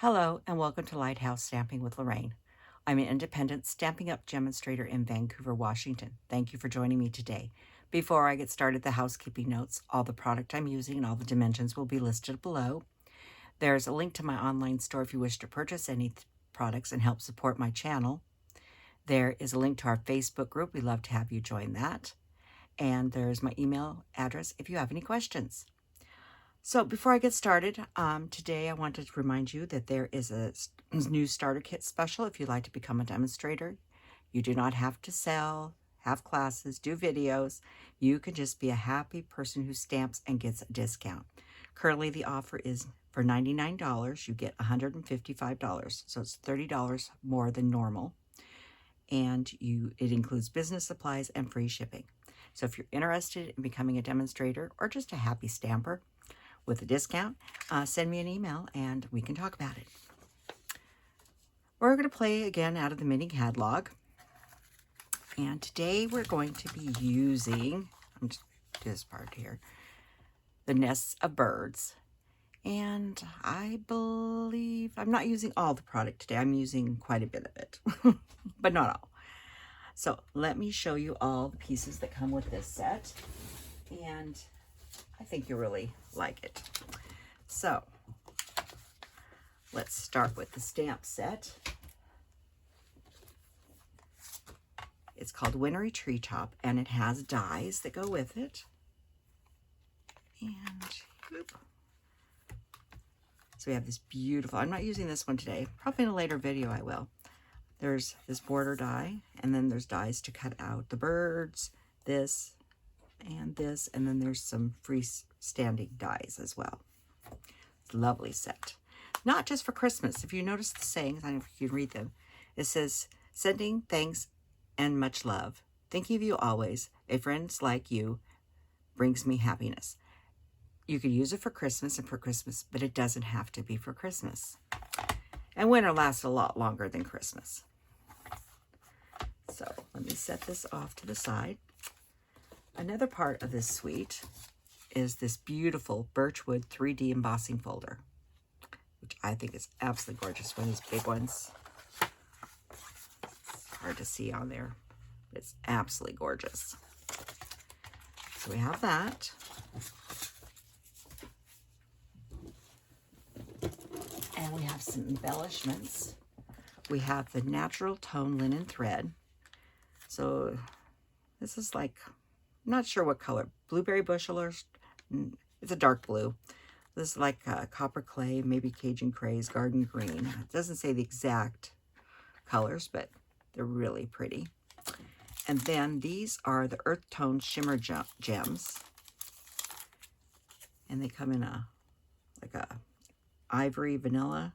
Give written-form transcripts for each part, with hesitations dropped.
Hello and welcome to Lighthouse Stamping with Lorraine. I'm an independent Stampin' Up! Demonstrator in Vancouver, Washington. Thank you for joining me today. Before I get started, the housekeeping notes, all the product I'm using and all the dimensions will be listed below. There's a link to my online store if you wish to purchase any products and help support my channel. There is a link to our Facebook group. We'd love to have you join that. And there's my email address if you have any questions. So before I get started, today I wanted to remind you that there is a new starter kit special if you'd like to become a demonstrator. You do not have to sell, have classes, do videos. You can just be a happy person who stamps and gets a discount. Currently the offer is for $99. You get $155, so it's $30 more than normal. And it includes business supplies and free shipping. So if you're interested in becoming a demonstrator or just a happy stamper with a discount, send me an email and we can talk about it. We're going to play again out of the mini catalog. And today we're going to be using, I'm just this part here, the nests of birds. And I believe, I'm not using all the product today. I'm using quite a bit of it, but not all. So let me show you all the pieces that come with this set. And I think you'll really like it. So let's start with the stamp set. It's called Wintry Treetop, and it has dies that go with it. And whoop. So we have this beautiful, I'm not using this one today. Probably in a later video I will. There's this border die, and then there's dies to cut out the birds, this, and then there's some freestanding dies as well. It's a lovely set. Not just for Christmas. If you notice the sayings, I don't know if you can read them. It says, sending thanks and much love. Thinking of you always. A friend like you brings me happiness. You could use it for Christmas and for Christmas, but it doesn't have to be for Christmas. And winter lasts a lot longer than Christmas. So let me set this off to the side. Another part of this suite is this beautiful birchwood 3D embossing folder, which I think is absolutely gorgeous. One of these big ones. It's hard to see on there. It's absolutely gorgeous. So we have that. And we have some embellishments. We have the natural tone linen thread. So this is like, I'm not sure what color, Blueberry Bushel, or it's a dark blue. This is like copper clay, maybe Cajun craze, garden green. It doesn't say the exact colors, but they're really pretty. And then these are the earth tone shimmer gems. And they come in like a ivory, vanilla,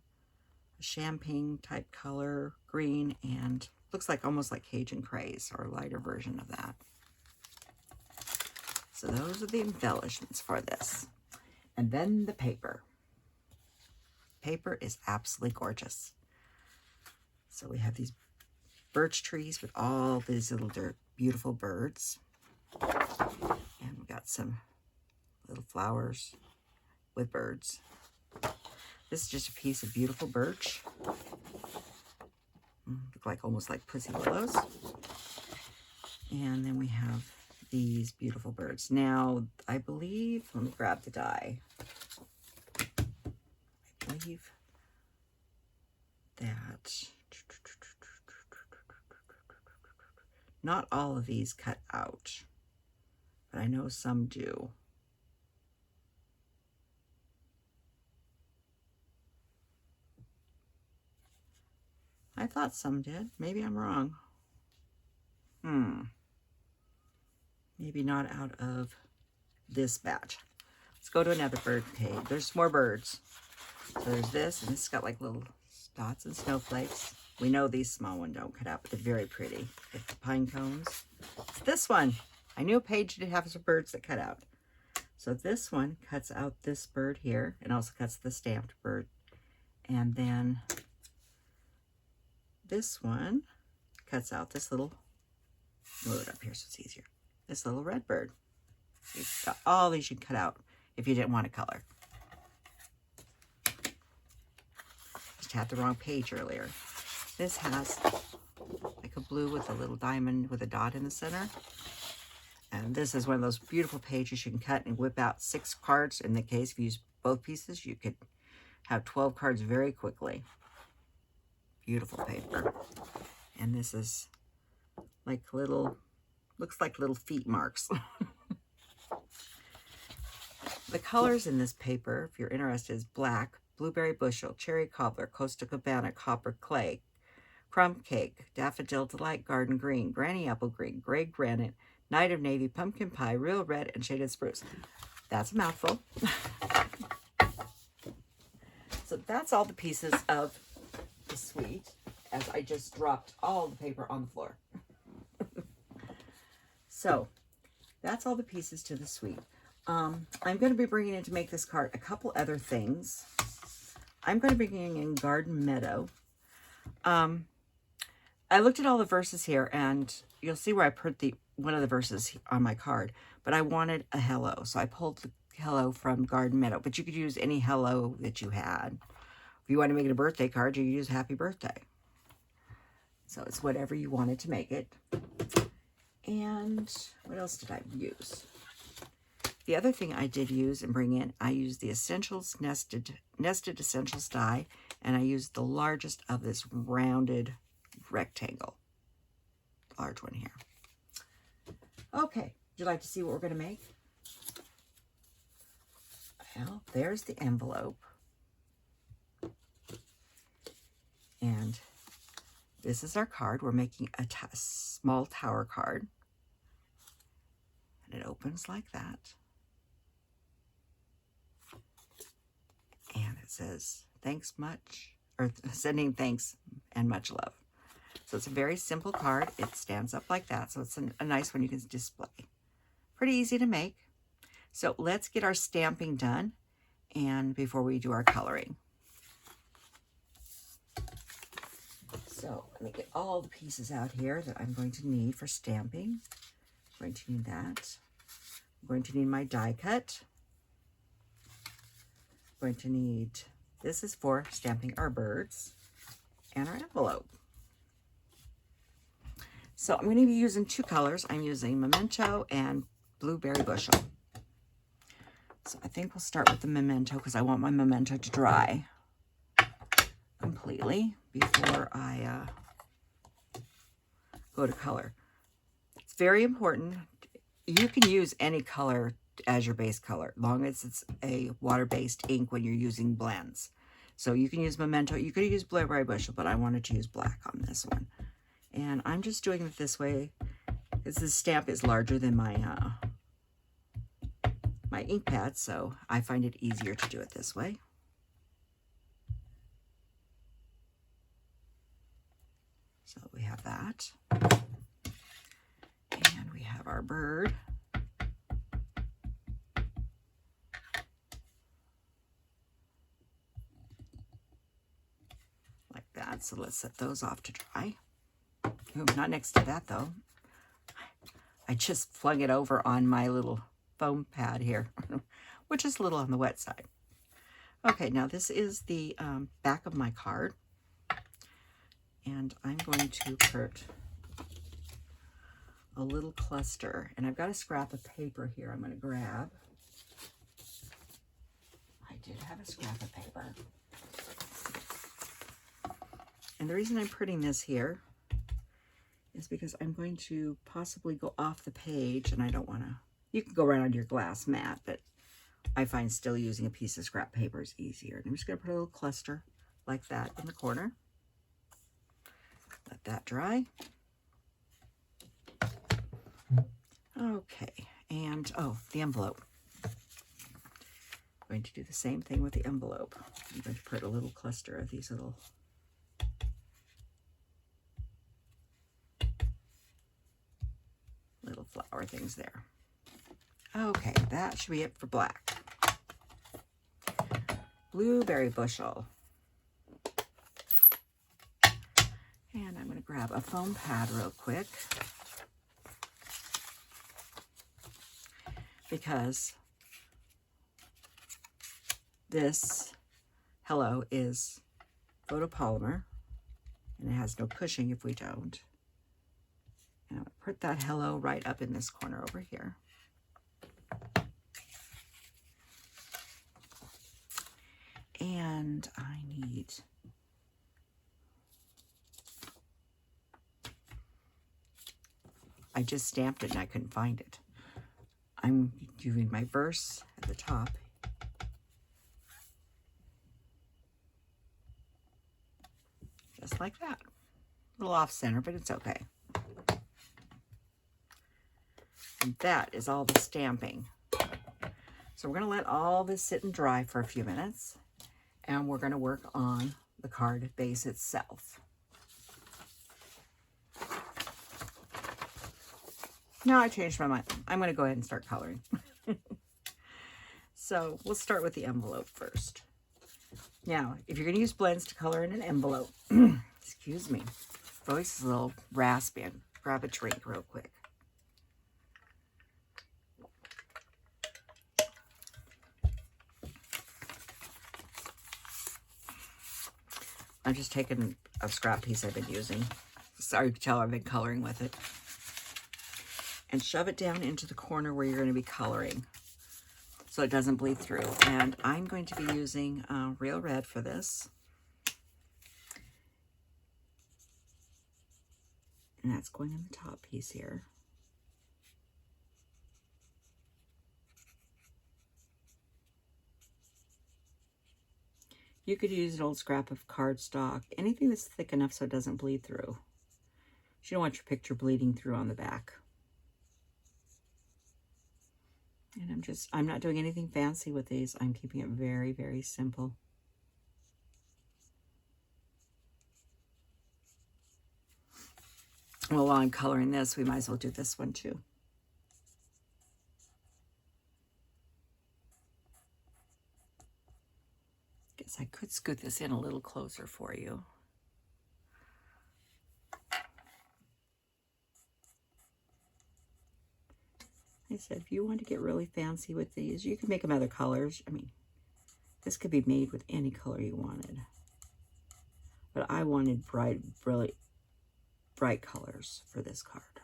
a champagne type color, green, and looks like almost like Cajun craze or a lighter version of that. So those are the embellishments for this. And then the paper. Paper is absolutely gorgeous. So we have these birch trees with all these little beautiful birds. And we got some little flowers with birds. This is just a piece of beautiful birch. Look like almost like pussy willows. And then we have these beautiful birds. Now, I believe, let me grab the die. I believe that not all of these cut out, but I know some do. I thought some did. Maybe I'm wrong. Maybe not out of this batch. Let's go to another bird page. There's more birds. So there's this, and this has got like little dots and snowflakes. We know these small ones don't cut out, but they're very pretty. With the pine cones. It's this one. I knew a page did have some birds that cut out. So this one cuts out this bird here, and also cuts the stamped bird. And then this one cuts out this little, move it up here so it's easier, this little red bird. You've got all these you can cut out if you didn't want to color. just had the wrong page earlier. This has like a blue with a little diamond with a dot in the center. And this is one of those beautiful pages you can cut and whip out 6 cards. In the case, if you use both pieces, you could have 12 cards very quickly. Beautiful paper. And this is like little, looks like little feet marks. The colors in this paper, if you're interested, is black, Blueberry Bushel, Cherry Cobbler, Costa Cabana, Copper Clay, Crumb Cake, Daffodil Delight, Garden Green, Granny Apple Green, Gray Granite, Night of Navy, Pumpkin Pie, Real Red, and Shaded Spruce. That's a mouthful. So that's all the pieces of the suite, as I just dropped all the paper on the floor. So that's all the pieces to the suite. I'm going to be bringing in to make this card a couple other things. I'm going to be bringing in Garden Meadow. I looked at all the verses here, and you'll see where I put one of the verses on my card, but I wanted a hello, so I pulled the hello from Garden Meadow, but you could use any hello that you had. If you want to make it a birthday card, you use Happy Birthday. So it's whatever you wanted to make it. And what else did I use? The other thing I did use and bring in, I used the Essentials Nested Essentials die, and I used the largest of this rounded rectangle. Large one here. Okay, would you like to see what we're going to make? Well, there's the envelope. And this is our card. We're making a small tower card. And it opens like that. And it says, thanks much, or sending thanks and much love. So it's a very simple card. It stands up like that. So it's a nice one you can display. Pretty easy to make. So let's get our stamping done and before we do our coloring. So let me get all the pieces out here that I'm going to need for stamping. I'm going to need that. I'm going to need my die cut. I'm going to need, this is for stamping our birds and our envelope. So I'm going to be using 2 colors. I'm using Memento and Blueberry Bushel. So I think we'll start with the Memento because I want my Memento to dry completely before I go to color. It's very important. You can use any color as your base color, as long as it's a water-based ink when you're using blends. So you can use Memento. You could use Blueberry Bushel, but I wanted to use black on this one. And I'm just doing it this way because the stamp is larger than my my ink pad, so I find it easier to do it this way. So we have that. And we have our bird. Like that. So let's set those off to dry. Ooh, not next to that though. I just flung it over on my little foam pad here, which is a little on the wet side. Okay, now this is the back of my card. And I'm going to put a little cluster. And I've got a scrap of paper here I'm going to grab. I did have a scrap of paper. And the reason I'm putting this here is because I'm going to possibly go off the page, and I don't want to, you can go around your glass mat, but I find still using a piece of scrap paper is easier. And I'm just going to put a little cluster like that in the corner. Let that dry. Okay, and oh, the envelope. I'm going to do the same thing with the envelope. I'm going to put a little cluster of these little flower things there. Okay, that should be it for black. Blueberry Bushel. And I'm going to grab a foam pad real quick because this hello is photopolymer, and it has no pushing if we don't. And I'm going to put that hello right up in this corner over here. And I need I just stamped it and I couldn't find it. I'm doing my verse at the top. Just like that. A little off center, but it's okay. And that is all the stamping. So we're going to let all this sit and dry for a few minutes, and we're going to work on the card base itself. Now I changed my mind. I'm going to go ahead and start coloring. So we'll start with the envelope first. Now, if you're going to use blends to color in an envelope, excuse me, voice is a little raspy. Grab a drink real quick. I'm just taking a scrap piece I've been using. Sorry, you can tell I've been coloring with it. And shove it down into the corner where you're going to be coloring so it doesn't bleed through. And I'm going to be using Real Red for this. And that's going in the top piece here. You could use an old scrap of cardstock, anything that's thick enough so it doesn't bleed through. You don't want your picture bleeding through on the back. And I'm not doing anything fancy with these. I'm keeping it very, very simple. Well, while I'm coloring this, we might as well do this one too. Guess I could scoot this in a little closer for you. I said, if you want to get really fancy with these, you can make them other colors. I mean, this could be made with any color you wanted. But I wanted bright, really bright colors for this card.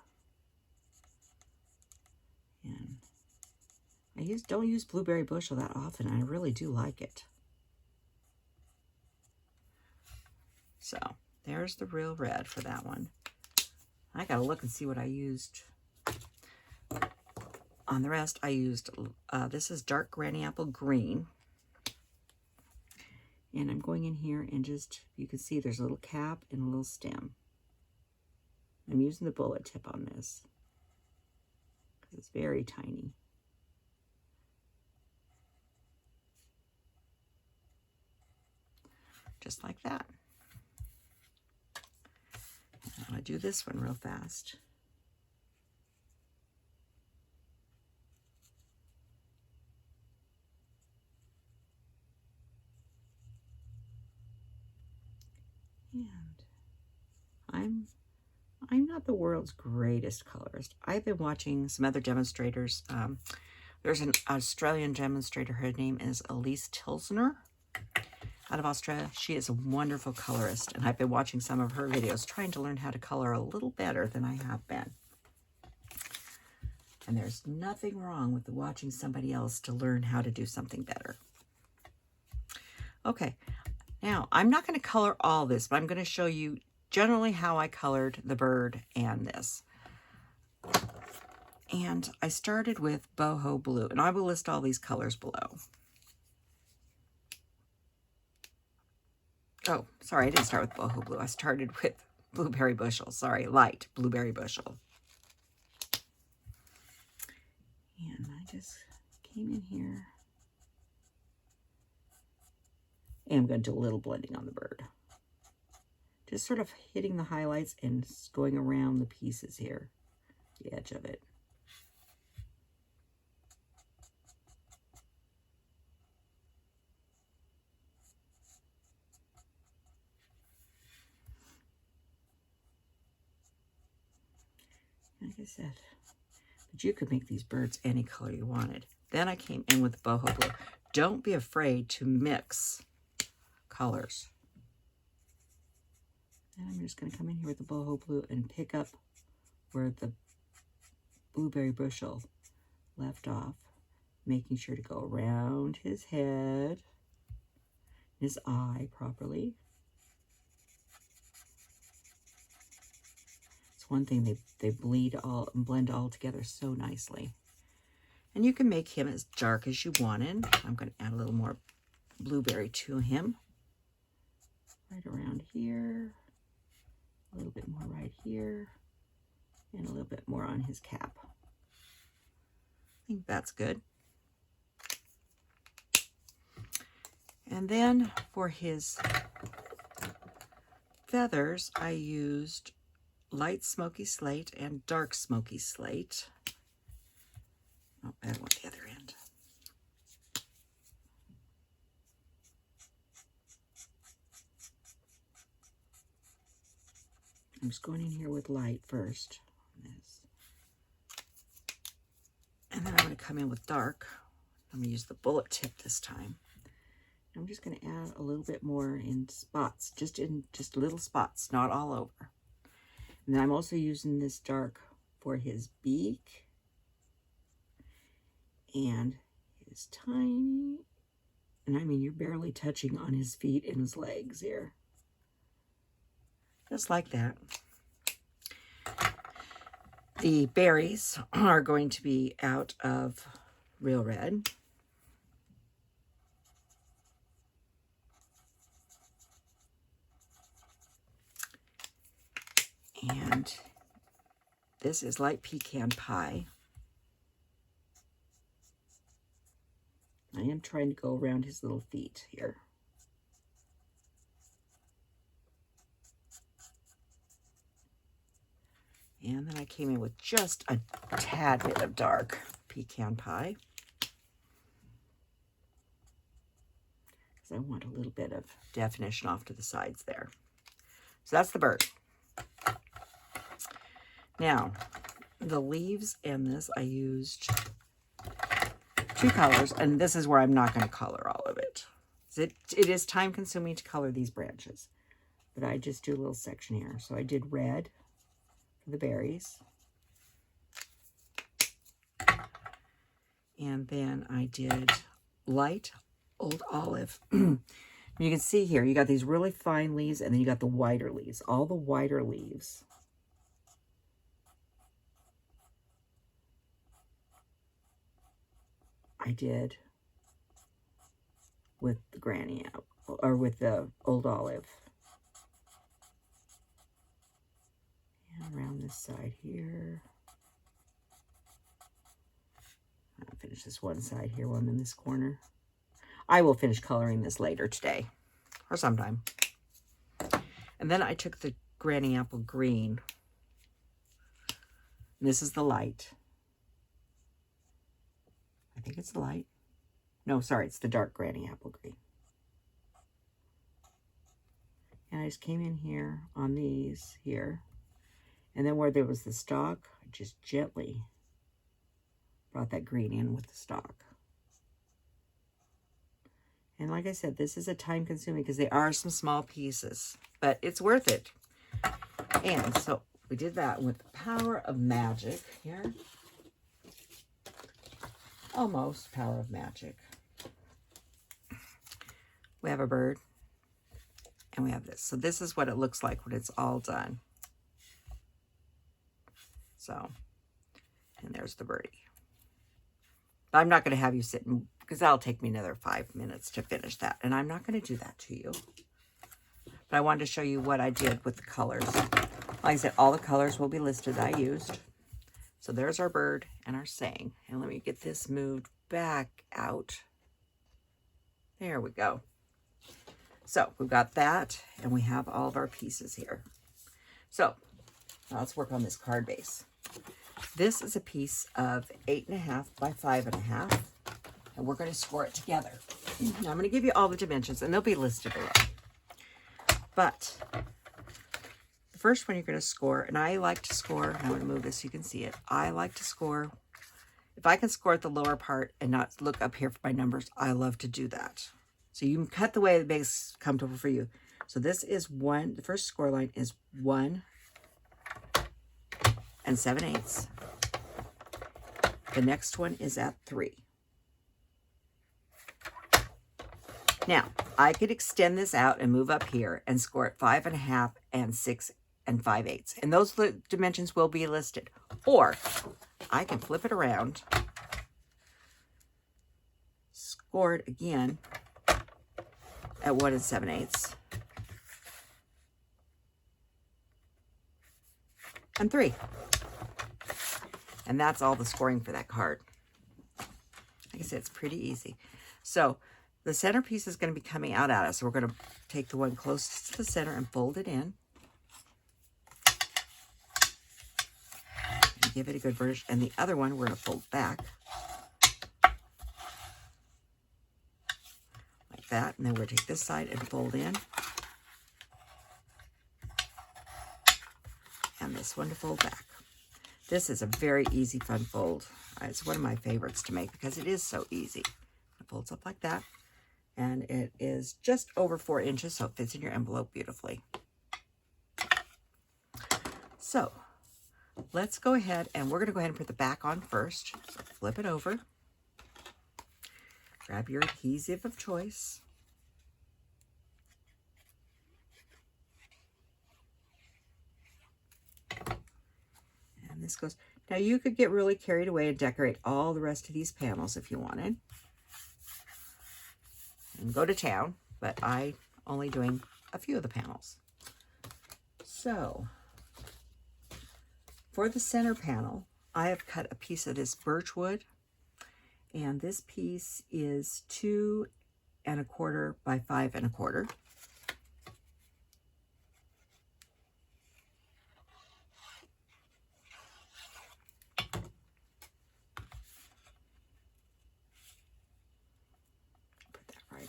And I don't use Blueberry Bushel that often. I really do like it. So there's the Real Red for that one. I gotta look and see what I used. On the rest, I used, this is dark Granny Apple Green. And I'm going in here and just, you can see there's a little cap and a little stem. I'm using the bullet tip on this because it's very tiny. Just like that. I'm going to do this one real fast. And I'm not the world's greatest colorist. I've been watching some other demonstrators. There's an Australian demonstrator. Her name is Elise Tilsner out of Australia. She is a wonderful colorist, and I've been watching some of her videos trying to learn how to color a little better than I have been. And there's nothing wrong with watching somebody else to learn how to do something better. Okay, now I'm not going to color all this, but I'm going to show you generally how I colored the bird and this. And I started with Boho Blue, and I will list all these colors below. Oh, sorry, I didn't start with Boho Blue. I started with Blueberry Bushel. Sorry, light Blueberry Bushel. And I just came in here. And I'm going to do a little blending on the bird. Just sort of hitting the highlights and going around the pieces here, the edge of it. Like I said, but you could make these birds any color you wanted. Then I came in with Boho Blue. Don't be afraid to mix colors. And I'm just going to come in here with the Boho Blue and pick up where the Blueberry Bushel left off, making sure to go around his head, his eye properly. It's one thing, they blend all together so nicely. And you can make him as dark as you wanted. I'm going to add a little more blueberry to him. Right around here. A little bit more right here. And a little bit more on his cap. I think that's good. And then for his feathers, I used light smoky slate and dark smoky slate. Oh, I want the other end. I'm just going in here with light first on this. And then I'm going to come in with dark. I'm going to use the bullet tip this time. I'm just going to add a little bit more in spots, just little spots, not all over. And then I'm also using this dark for his beak and his tiny, and I mean, you're barely touching on his feet and his legs here. Just like that. The berries are going to be out of Real Red. And this is light pecan pie. I am trying to go around his little feet here. And then I came in with just a tad bit of dark pecan pie, because I want a little bit of definition off to the sides there. So that's the bird. Now, the leaves and this, I used 2 colors, and this is where I'm not going to color all of it. It is time consuming to color these branches, but I just do a little section here. So I did red for the berries, and then I did light old olive. You can see here, you got these really fine leaves, and then you got the whiter leaves. All the whiter leaves I did with the granny apple, or with the old olive. And around this side here. I'll finish this one side here, one in this corner. I will finish coloring this later today, or sometime. And then I took the granny apple green. And this is the light. I think it's the light. No, sorry, it's the dark granny apple green. And I just came in here on these here. And then where there was the stalk, I just gently brought that green in with the stalk. And like I said, this is a time consuming because they are some small pieces, but it's worth it. And so we did that with the power of magic here. Almost power of magic. We have a bird and we have this. So this is what it looks like when it's all done. So, and there's the birdie. But I'm not going to have you sit and, because that'll take me another 5 minutes to finish that. And I'm not going to do that to you. But I wanted to show you what I did with the colors. Like I said, all the colors will be listed that I used. So there's our bird and our saying. And let me get this moved back out. There we go. So we've got that, and we have all of our pieces here. So now let's work on this card base. This is a piece of 8.5 by 5.5, and we're going to score it together. Now I'm going to give you all the dimensions, and they'll be listed below. But the first one you're going to score, and I like to score, and I'm going to move this so you can see it. I like to score, if I can score at the lower part and not look up here for my numbers, I love to do that. So you can cut the way it makes comfortable for you. So this is the first score line is 1 7/8. The next one is at 3. Now, I could extend this out and move up here and score at 5 1/2 and 6 5/8. And those dimensions will be listed. Or I can flip it around, score it again at 1 7/8 and 3. And that's all the scoring for that card. Like I said, it's pretty easy. So the centerpiece is going to be coming out at us. So we're going to take the one closest to the center and fold it in. And give it a good burnish. And the other one we're going to fold back. Like that. And then we're going to take this side and fold in. And this one to fold back. This is a very easy, fun fold. It's one of my favorites to make because it is so easy. It folds up like that. And it is just over 4 inches, so it fits in your envelope beautifully. So let's go ahead, and we're going to go ahead and put the back on first. So flip it over. Grab your adhesive of choice. And this goes. Now you could get really carried away and decorate all the rest of these panels if you wanted. And go to town, but I'm only doing a few of the panels. So for the center panel, I have cut a piece of this birch wood, and this piece is 2 1/4 by 5 1/4.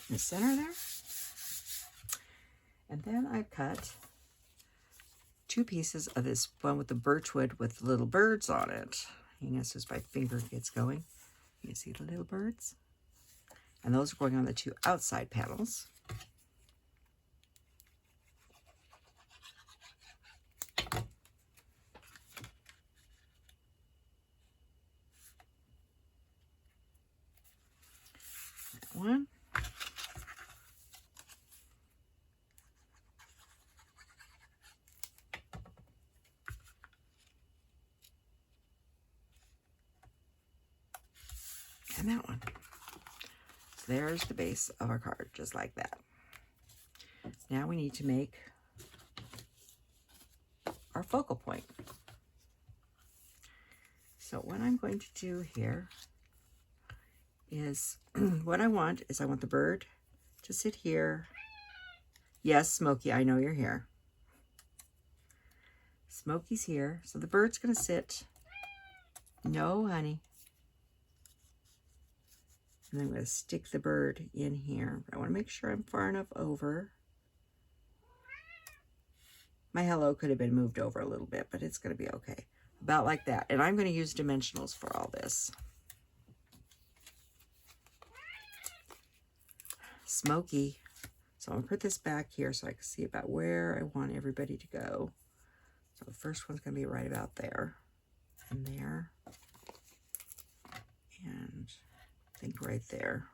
In the center there. And then I've cut 2 pieces of this one with the birch wood with little birds on it. You know, as my finger gets going, you see the little birds. And those are going on the 2 outside panels. That one. And that one. So there's the base of our card, just like that. Now we need to make our focal point. So what I'm going to do here is, what I want the bird to sit here. Yes, Smokey, I know you're here. Smokey's here. So the bird's going to sit. No, honey. And I'm going to stick the bird in here. But I want to make sure I'm far enough over. My hello could have been moved over a little bit, but it's going to be okay. About like that. And I'm going to use dimensionals for all this. Smoky. So I'm going to put this back here so I can see about where I want everybody to go. So the first one's going to be right about there. And there. And I think right there.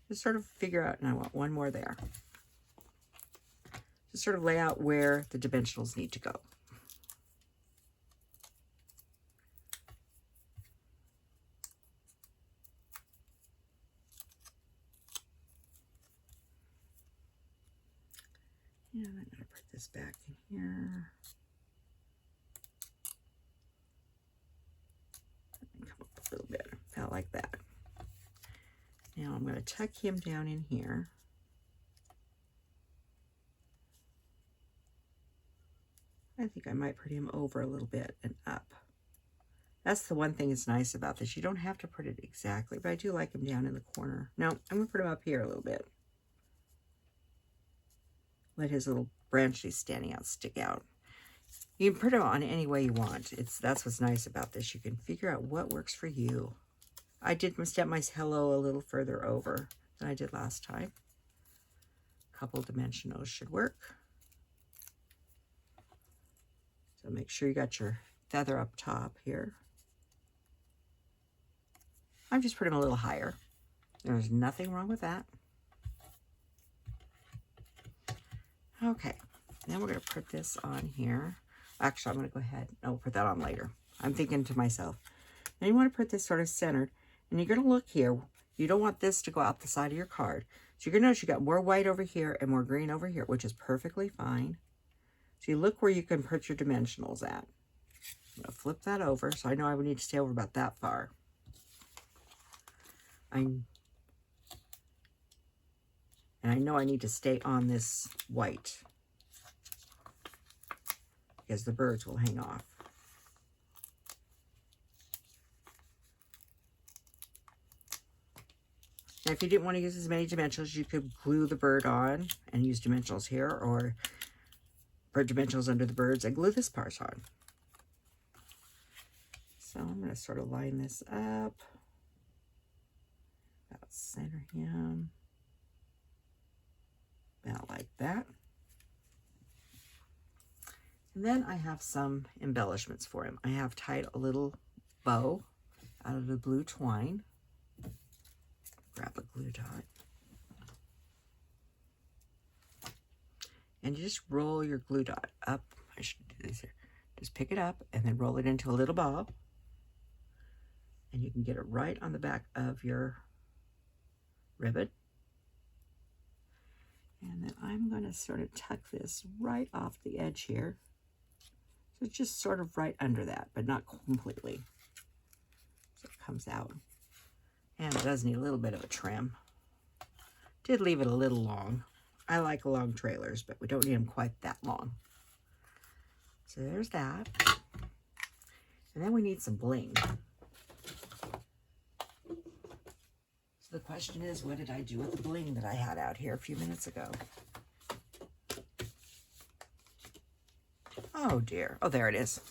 Just sort of figure out, and I want one more there. Just sort of lay out where the dimensionals need to go. And I'm going to put this back in here. Come up a little bit, about like that. Now I'm going to tuck him down in here. I think I might put him over a little bit and up. That's the one thing that's nice about this. You don't have to put it exactly, but I do like him down in the corner. No, I'm going to put him up here a little bit. Let his little branch he's standing out stick out. You can put him on any way you want. That's what's nice about this. You can figure out what works for you. I did step my hello a little further over than I did last time. A couple dimensionals should work. So make sure you got your feather up top here. I'm just putting them a little higher. There's nothing wrong with that. Okay, then we're going to put this on here. Actually, I'm going to go ahead. No, we'll put that on later. I'm thinking to myself. Now you want to put this sort of centered, and you're going to look here. You don't want this to go out the side of your card. So you're going to notice you got more white over here and more green over here, which is perfectly fine. So you look where you can put your dimensionals at. I'm going to flip that over, so I know I would need to stay over about that far. And I know I need to stay on this white because the birds will hang off. Now, if you didn't want to use as many dimensionals, you could glue the bird on and use dimensionals here, or put dimensionals under the birds and glue this part on. So I'm going to sort of line this up. About center him. About like that. And then I have some embellishments for him. I have tied a little bow out of the blue twine. Grab a glue dot. And you just roll your glue dot up. I should do this here. Just pick it up and then roll it into a little ball. And you can get it right on the back of your ribbon. And then I'm going to sort of tuck this right off the edge here. So it's just sort of right under that, but not completely. So it comes out. And it does need a little bit of a trim. Did leave it a little long. I like long trailers, but we don't need them quite that long. So there's that. And then we need some bling. So the question is, what did I do with the bling that I had out here a few minutes ago? Oh dear. Oh, there it is.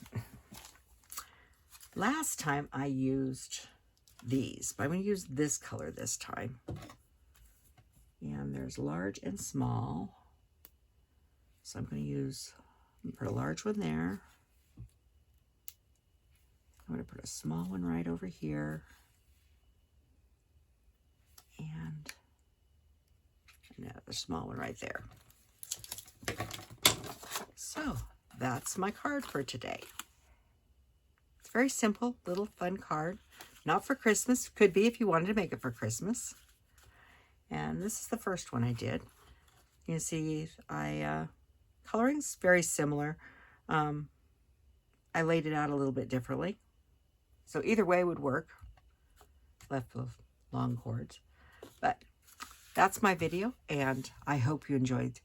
Last time I used these, but I'm going to use this color this time. And there's large and small. So I'm going to put a large one there. I'm going to put a small one right over here. And another small one right there. So that's my card for today. It's very simple, little fun card. Not for Christmas. Could be if you wanted to make it for Christmas. And this is the first one I did. You can see coloring's very similar. I laid it out a little bit differently. So either way would work. Left with long cords. But that's my video, and I hope you enjoyed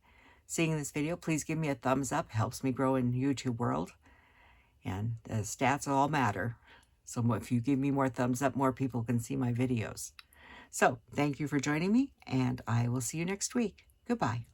seeing this video. Please give me a thumbs up. Helps me grow in YouTube world. And the stats all matter. So if you give me more thumbs up, more people can see my videos. So thank you for joining me, and I will see you next week. Goodbye.